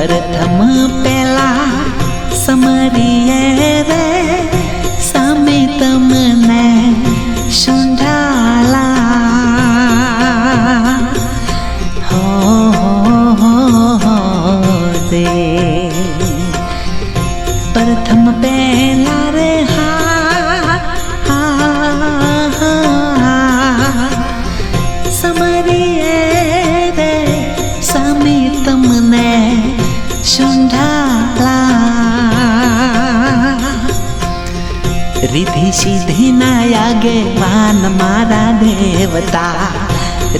प्रथम पेला समरिए रे सामे तमने शुंढाला हो दे प्रथम पेला रे समरिए रे सामे तमने शुंढाला रिद्धि सिद्धि नायागे वान मारा देवता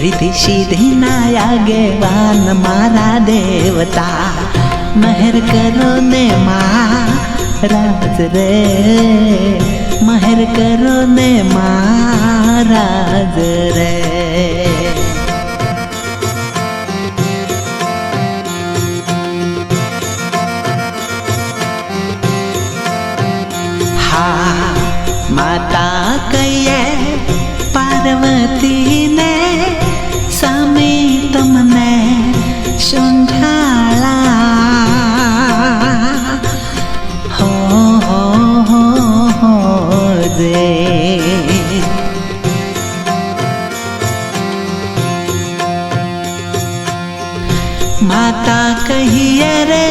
रिद्धि सिद्धि नायागे वान मारा देवता महर करो ने महाराज रे महर करो ने महाराज रे माता कहिए पार्वती ने सामे तमने शुंढाला हो दे माता कहिए रे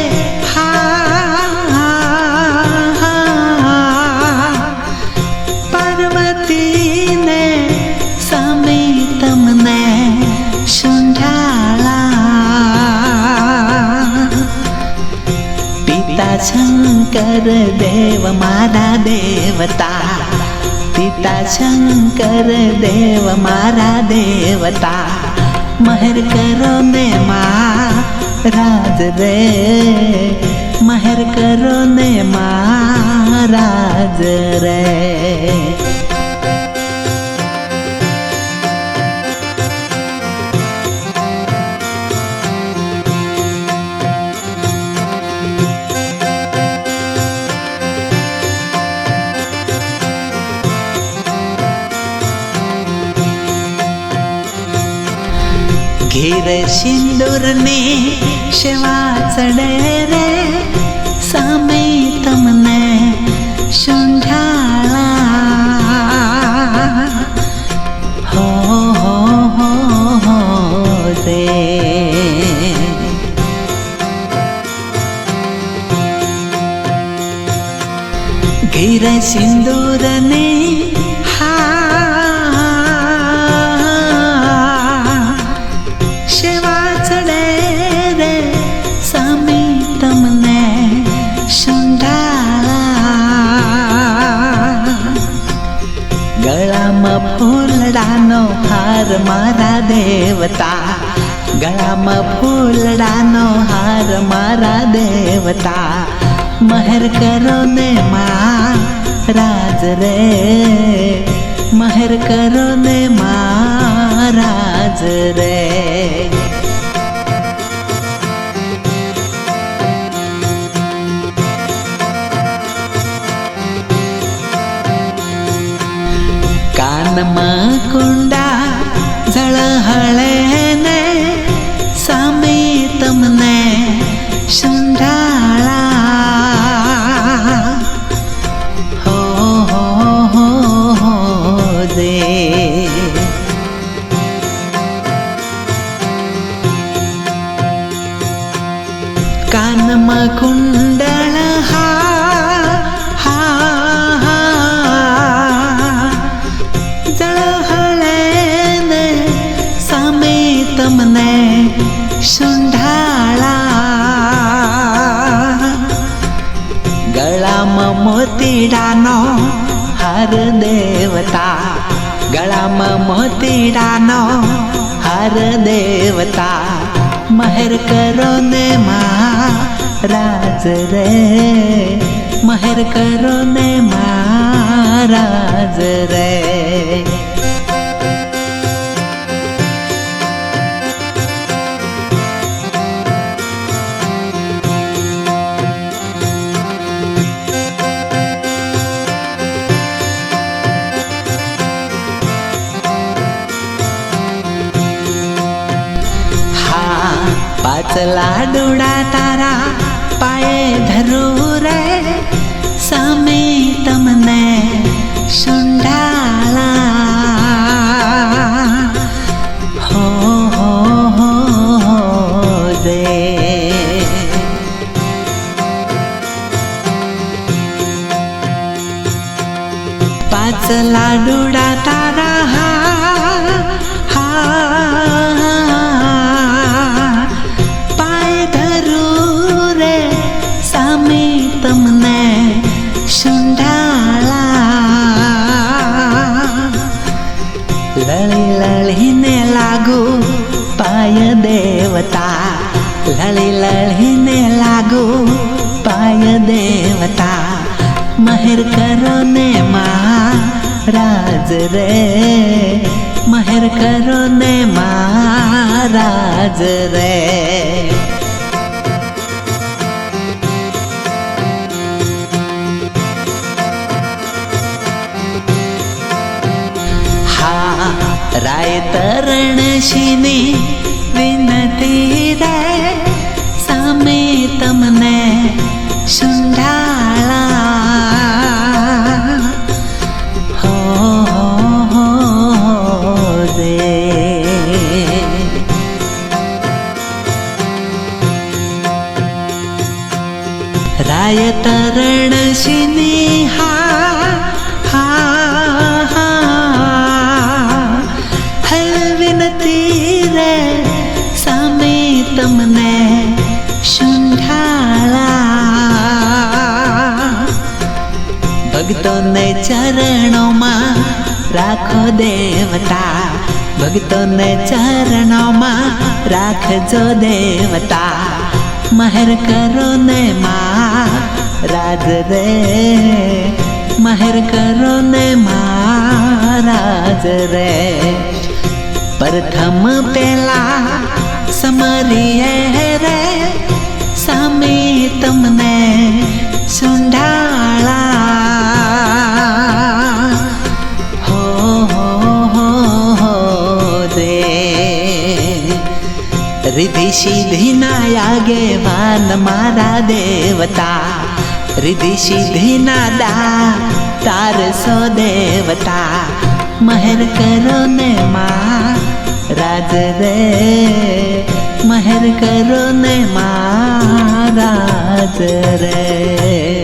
शंकर देव मारा देवता पिता शंकर देव मारा देवता महर करो ने महाराज रे महर करो ने महाराज रे घिर सिंदूर ने शिवा चढ़े रे सामे तमने शुंढाला हो दे घिर सिंदूर ने फूलडानो हार मारा देवता गला में फूलडानो हार मारा देवता महर करो ने महाराज रे महर करो ने महाराज रे कानमा कुंडा जळहळे ने सामे तमने शुंढाला हो दे कानमा कुंडळ तमने शुंढाला गला में मोतीडानो हर देवता गला में मोतीडानो हर देवता महर करो ने महाराज रे महर करो ने महाराज रे पाच लाडुडा तारा पाये धरू रे सामे तमने शुंडाला हो दे पाच लाडुडा तारा पाय धरू रे सामे तमने शुंडाला लळी लळीने लागू पाय देवता लळी लळीने लागू पाय देवता महर करो ने महाराज रे महर करो ने महाराज रे राय तरणशिनी विनती रे सामे तमने शुंडाला हो दे राय तरणशिनी रे सामे तमने शुंडाला भक्तों ने चरणों में राखो देवता भक्तों ने चरणों में राखजो देवता महर करो ने महाराज रे महर करो ने महाराज रे प्रथम पेला समरिए रे सामे तमने शुंडाला हो दे रिद्धि सिद्धि ना आगे वान मारा देवता रिद्धि सिद्धि ना दा तार सो देवता महर करो ने महाराज रे महर करो ने महाराज रे।